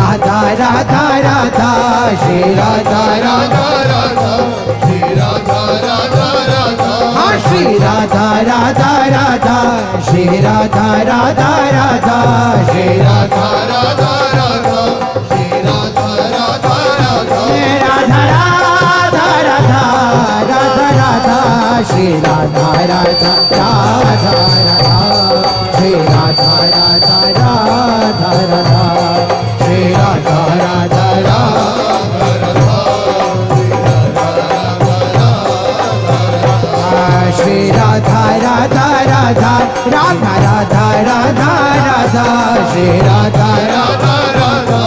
राधा राधा राधा श्री राधा राधा राधा श्री राधा राधा राधा हाँ श्री राधा राधा राधा श्री राधा राधा राधा श्री राधा राधा राधा श्री राधा राधा राधा राधा राधा राधा राधा राधा श्री राधा राधा राधा राधा श्री राधा राधा राधा राधा श्री राधा राधा राधा श्री राधा राधा राधा राधा राधा राधा राधा श्री राधा राधा राधा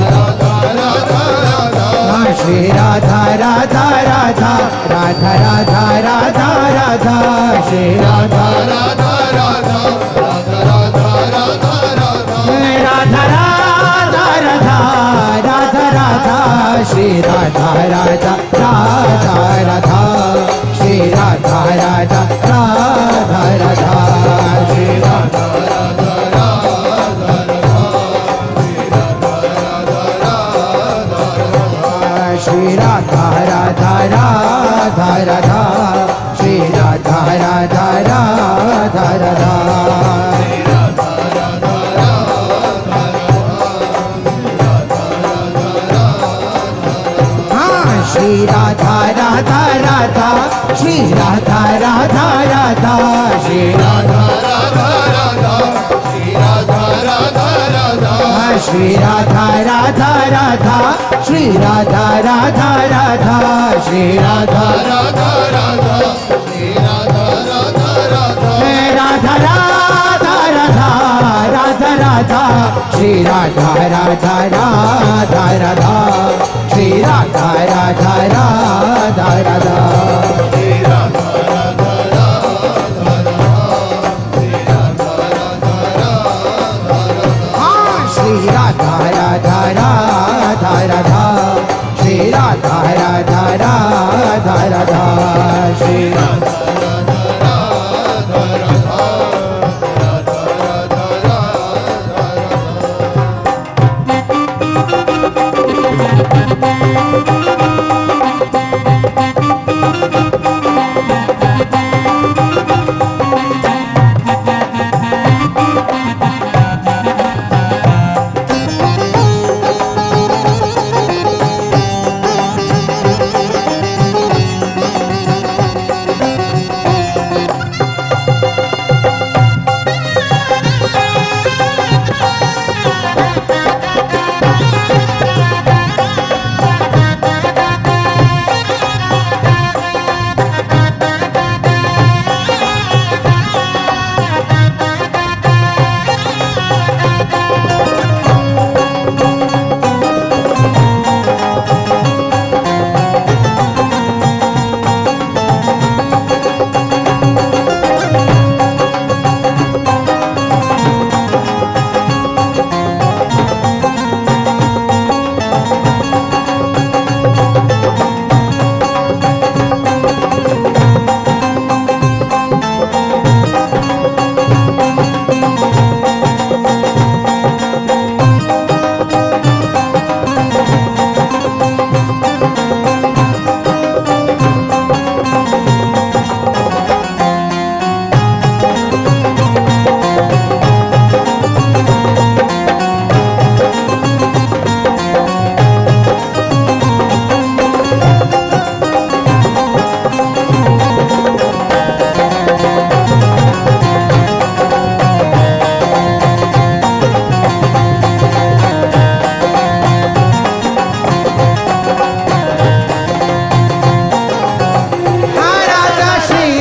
राधा राधा राधा श्री राधा राधा राधा राधा राधा राधा राधा श्री राधा राधा राधा राधा राधा राधा राधा राधा राधा राधा राधा श्री राधा राधा राधा राधा श्री राधा राधा राधा राधा श्री राधा राधा राधा श्री राधा राधा राधा राधा श्री राधा राधा राधा राधा श्री राधा राधा राधा श्री राधा राधा राधा श्री राधा राधा राधा श्री राधा राधा राधा श्री राधा राधा राधा श्री राधा राधा राधा श्री राधा राधा राधा श्री राधा राधा राधा राधा राधा राधा राधा राधा श्री राधा राधा राधा राधा श्री राधा राधा राधा राधा श्री राधा राधा राधा श्री राधा राधा राधा राधा श्री राधा राधा राधा राधा श्री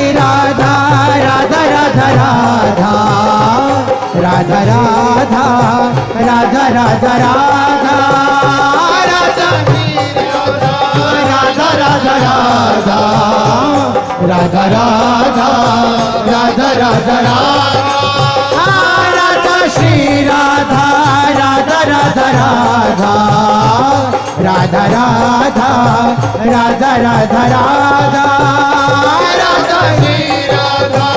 राधा राधा राधा राधा राधा राधा राधा राधा राधा राधा राधा राधा राधा राधा राधा श्री राधा राधा राधा राधा राधा राधा राधा राधा राधा राधा श्री राधा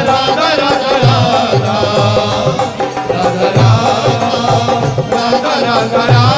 राधा राधा राधा राधा राधा राधा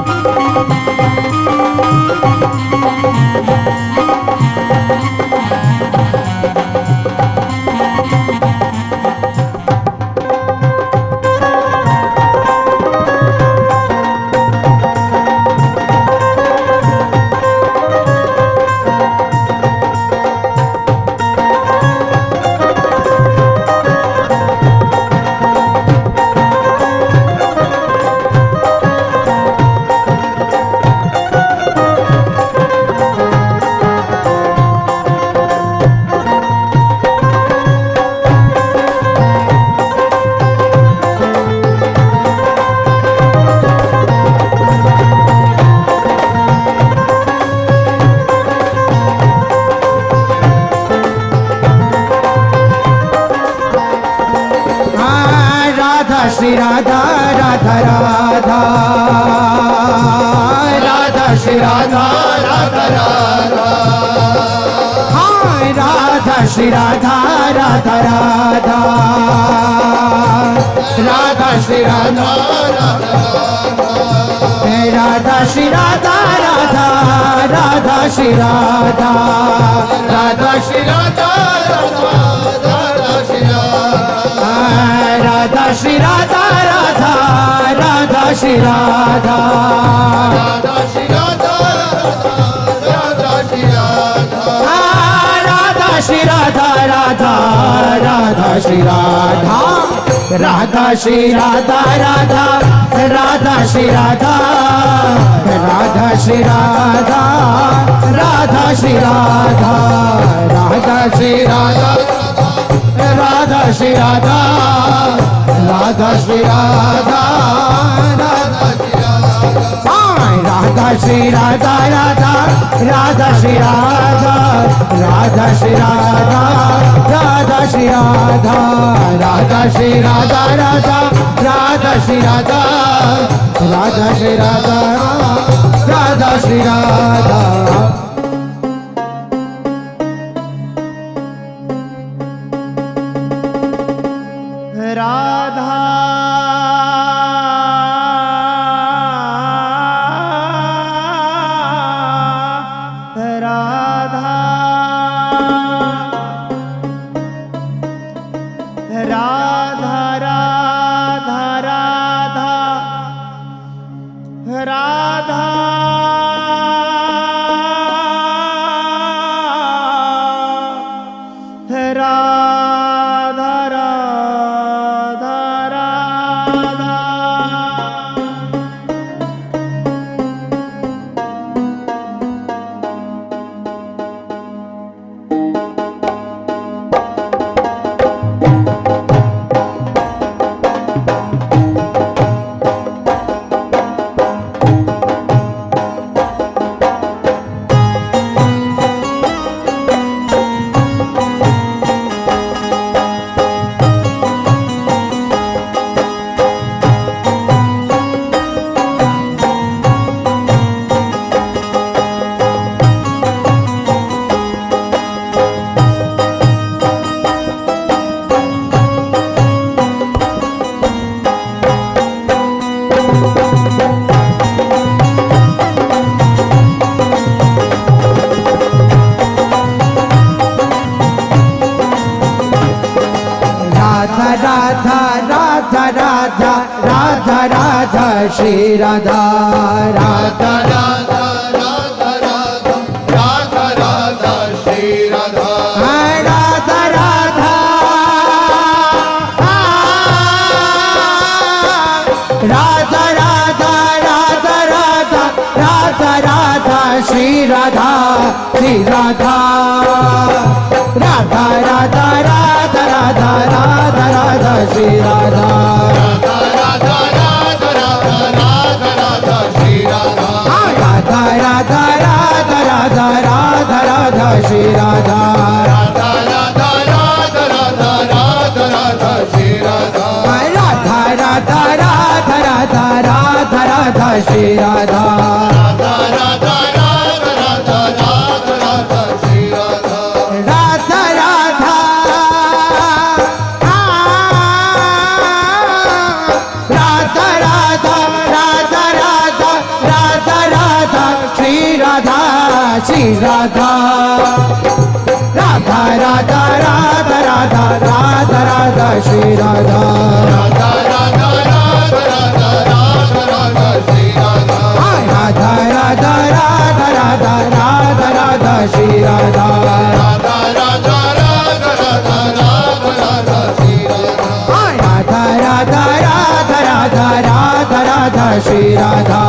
श्री राधा राधा राधा राधा श्री राधा राधा राधा हाँ राधा श्री राधा राधा राधा राधा श्री राधा राधा श्री राधा राधा राधा श्री राधा राधा श्री राधा राधा राधा श्री राधा राधा श्री राधा राधा राधा श्री राधा राधा श्री राधा राधा श्री राधा राधा श्री राधा राधा राधा श्री राधा राधा श्री राधा राधा राधा श्री राधा राधा श्री राधा राधा श्री राधा राधा श्री राधा राधा श्री राधा राधा श्री राधा राधा श्री राधा राधा राधा श्री राधा राधा श्री राधा राधा श्री राधा राधा श्री राधा राधा राधा श्री राधा राधा श्री राधा राधा श्री राधा राधा राधा राधा राधा राधा राधा राधा राधा राधा राधा राधा राधा श्री राधा राधा राधा राधा राधा राधा राधा श्री राधा राधा राधा राधा राधा राधा राधा राधा राधा श्री राधा श्री राधा राधा राधा राधा राधा राधा राधा श्री राधा राधा राधा राधा राधा राधा राधा श्री राधा राधा राधा राधा राधा राधा राधा श्री राधा राधा राधा राधा राधा राधा राधा श्री राधा राधा राधा राधा राधा राधा राधा श्री राधा राधा राधा राधा राधा राधा राधा श्री राधा राधा राधा राधा राधा राधा राधा राधा राधा श्री राधा श्री राधा राधा राधा राधा राधा राधा राधा श्री राधा राधा राधा राधा राधा राधा राधा श्री राधा राधा राधा राधा राधा राधा राधा श्री राधा राधा राधा राधा राधा राधा राधा श्री राधा राधा राधा राधा राधा राधा राधा श्री राधा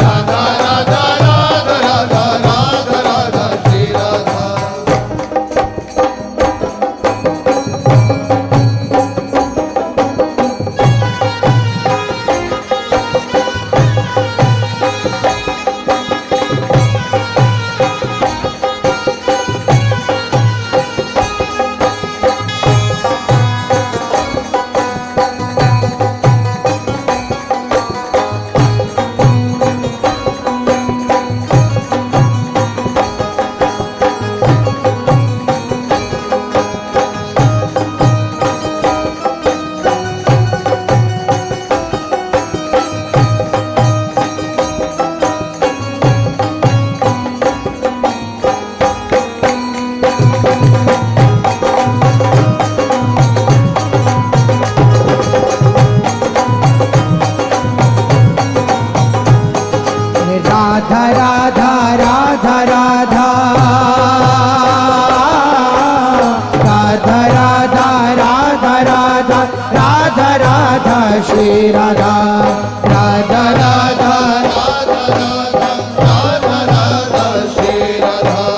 राधा राधा राधा राधा राधा राधा श्री राधा राधा राधा राधा राधा राधा राधा राधा राधा राधा राधा श्री राधा राधा राधा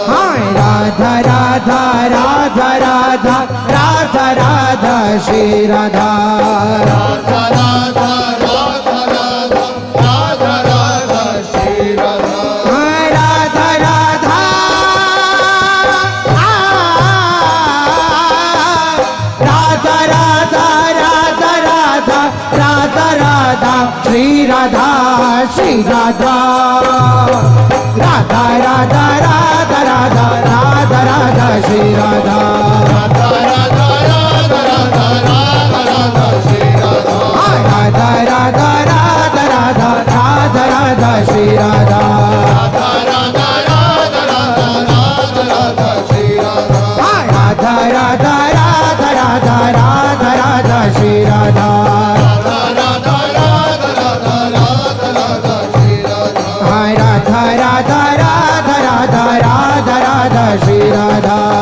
हाँ राधा राधा राधा राधा राधा राधा श्री राधा श्री राधा श्री राधा राधा राधा राधा राधा राधा राधा श्री राधा राधा राधा राधा राधा राधा श्री राधा राधा राधा राधा राधा राधा राधा श्री राधा राधा राधा राधा राधा राधा श्री राधा राधा राधा राधा राधा राधा राधा श्री राधा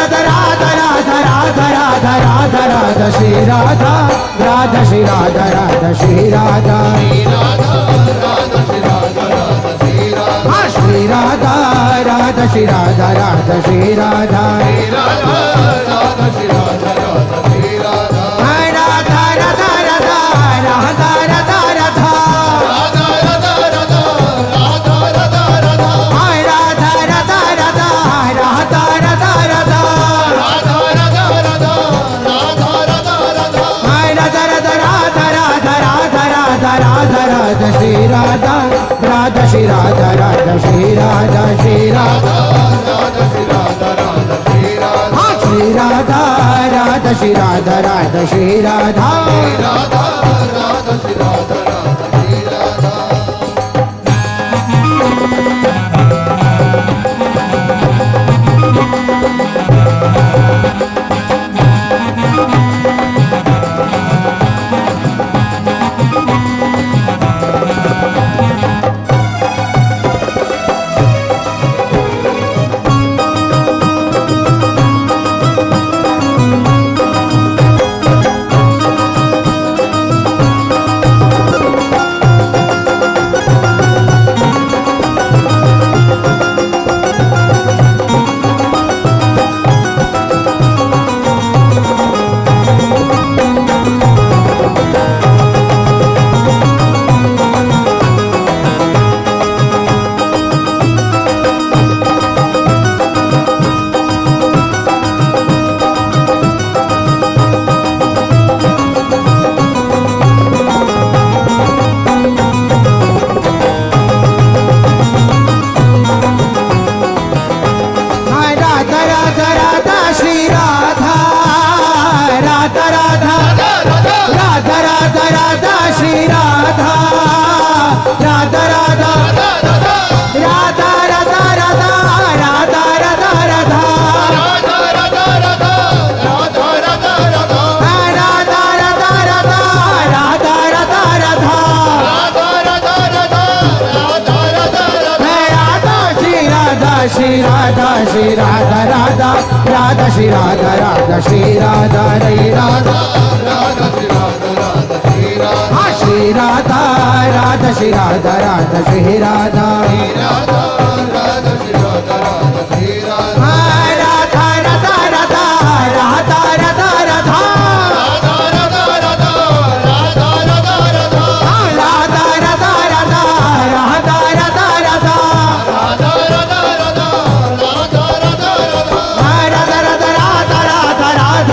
राधा राधा राधा राधा राधा श्री राधा राधा श्री राधा राधा श्री राधा राधा श्री राधा हाँ श्री राधा राधा श्री राधा राधा श्री राधा राधा राधा राधा राधा राधा राधा राधा राधा श्री राधा राधा श्री राधा राधा श्री राधा श्री राधा हाँ श्री राधा राधा श्री राधा राधा श्री राधा श्री राधा श्री राधा राधा राधा श्री राधा राधा श्री राधा रे राधा राधा श्री राधा राधा श्री राधा श्री राधा राधा श्री राधा राधा श्री राधा राधा राधा श्री राधा राधा श्री राधा राधा राधा राधा राधा राधा राधा